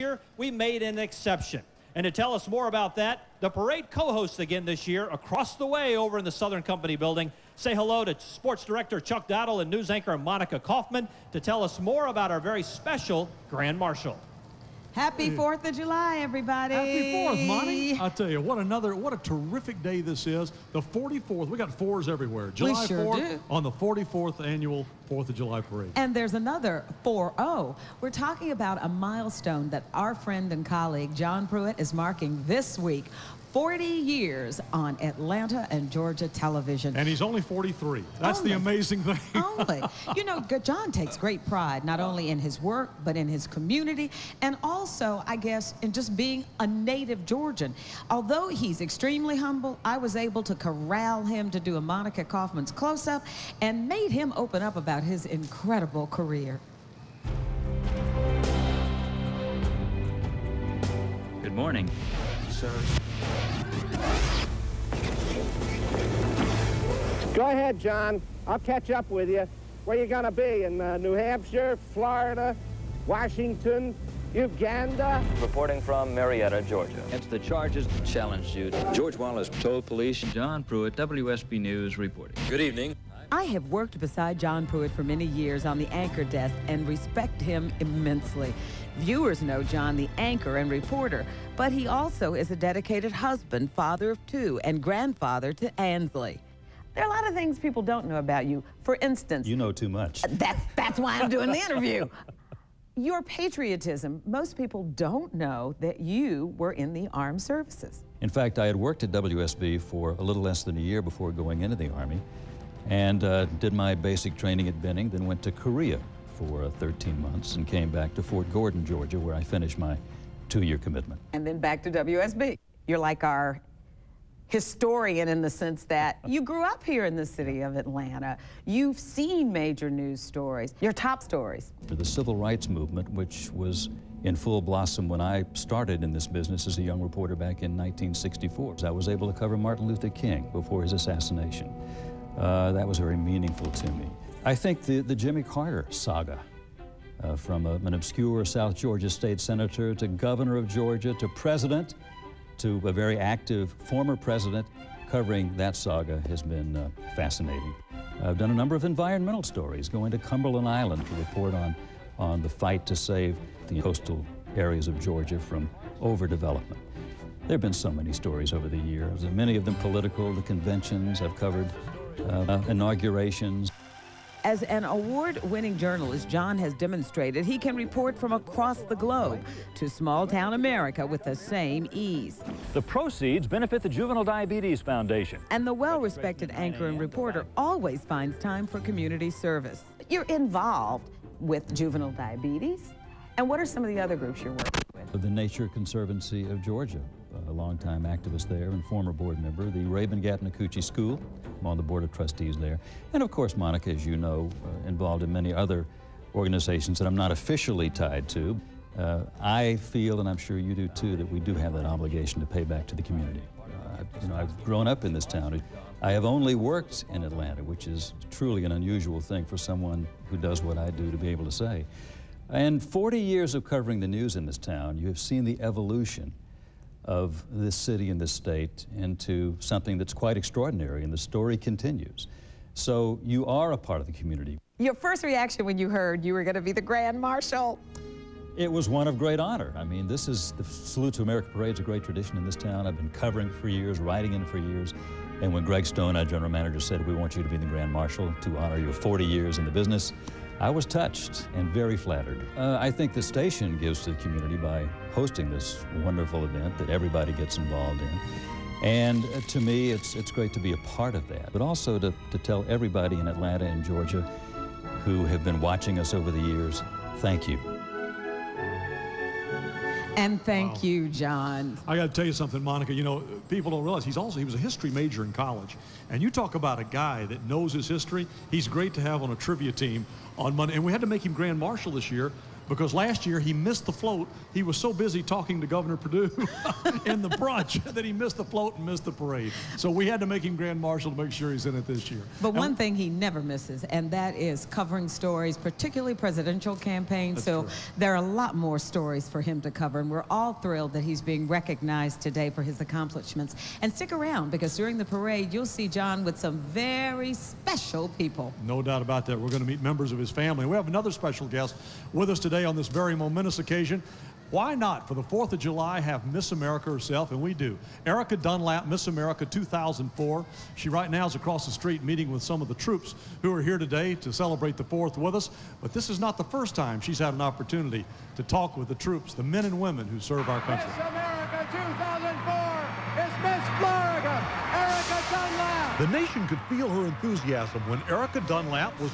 year, we made an exception. And to tell us more about that, the parade co-hosts again this year across the way over in the Southern Company building. Say hello to Sports Director Chuck Dowdle and news anchor Monica Kaufman to tell us more about our very special Grand Marshal. Happy 4th of July, everybody. Happy 4th, Monty. I tell you, what a terrific day this is. The 44th, we got 4s everywhere. July 4th on the 44th annual 4th of July parade. And there's another 4-0. We're talking about a milestone that our friend and colleague John Pruitt is marking this week. 40 years on Atlanta and Georgia television. And he's only 43. That's the amazing thing. Only. You know, John takes great pride not only in his work, but in his community, and also, I guess, in just being a native Georgian. Although he's extremely humble, I was able to corral him to do a Monica Kaufman's close-up and made him open up about his incredible career. Good morning. Sir. Go ahead, John. I'll catch up with you. Where you gonna be? In New Hampshire, Florida, Washington, Uganda? Reporting from Marietta, Georgia. It's the charges challenged you. George Wallace told police. John Pruitt, WSB News reporting. Good evening. I have worked beside John Pruitt for many years on the anchor desk and respect him immensely. Viewers know John the anchor and reporter, but he also is a dedicated husband, father of 2, and grandfather to Ansley. There are a lot of things people don't know about you. For instance... You know too much. That's why I'm doing the interview. Your patriotism. Most people don't know that you were in the armed services. In fact, I had worked at WSB for a little less than a year before going into the Army, and did my basic training at Benning, then went to Korea for 13 months and came back to Fort Gordon, Georgia, where I finished my 2-year commitment. And then back to WSB. You're like our historian in the sense that you grew up here in the city of Atlanta. You've seen major news stories, your top stories. The civil rights movement, which was in full blossom when I started in this business as a young reporter back in 1964. I was able to cover Martin Luther King before his assassination. That was very meaningful to me. I think the Jimmy Carter saga, from an obscure South Georgia state senator to governor of Georgia to president to a very active former president, covering that saga has been fascinating. I've done a number of environmental stories, going to Cumberland Island to report on the fight to save the coastal areas of Georgia from overdevelopment. There have been so many stories over the years, and many of them political, the conventions. I've covered inaugurations. As an award-winning journalist, John has demonstrated he can report from across the globe to small-town America with the same ease. The proceeds benefit the Juvenile Diabetes Foundation. And the well-respected anchor and reporter always finds time for community service. You're involved with juvenile diabetes. And what are some of the other groups you're working with? The Nature Conservancy of Georgia, a longtime activist there and former board member, the Raven-Gatnakuchi School. I'm on the board of trustees there. And of course, Monica, as you know, involved in many other organizations that I'm not officially tied to. I feel, and I'm sure you do too, that we do have that obligation to pay back to the community. I've grown up in this town. I have only worked in Atlanta, which is truly an unusual thing for someone who does what I do to be able to say. And 40 years of covering the news in this town, you have seen the evolution of this city and this state into something that's quite extraordinary, and the story continues. So you are a part of the community. Your first reaction when you heard you were going to be the Grand Marshal? It was one of great honor. I mean, this is the Salute to America Parade's a great tradition in this town. I've been covering for years, writing in for years. And when Greg Stone, our general manager, said, we want you to be the Grand Marshal to honor your 40 years in the business, I was touched and very flattered. I think the station gives to the community by hosting this wonderful event that everybody gets involved in. And to me, it's great to be a part of that, but also to tell everybody in Atlanta and Georgia who have been watching us over the years, thank you. And thank you, John. I got to tell you something, Monica. You know, people don't realize he was a history major in college. And you talk about a guy that knows his history. He's great to have on a trivia team on Monday. And we had to make him Grand Marshal this year because last year he missed the float. He was so busy talking to Governor Perdue in the brunch that he missed the float and missed the parade. So we had to make him Grand Marshal to make sure he's in it this year. But one thing he never misses, and that is covering stories, particularly presidential campaigns. So there are a lot more stories for him to cover, and we're all thrilled that he's being recognized today for his accomplishments. And stick around, because during the parade, you'll see John with some very special people. No doubt about that. We're going to meet members of his family. We have another special guest with us today on this very momentous occasion. Why not, for the 4th of July, have Miss America herself? And we do. Erica Dunlap, Miss America 2004. She right now is across the street meeting with some of the troops who are here today to celebrate the 4th with us. But this is not the first time she's had an opportunity to talk with the troops, the men and women who serve our country. Miss America 2004 is Miss Florida, Erica Dunlap. The nation could feel her enthusiasm when Erica Dunlap was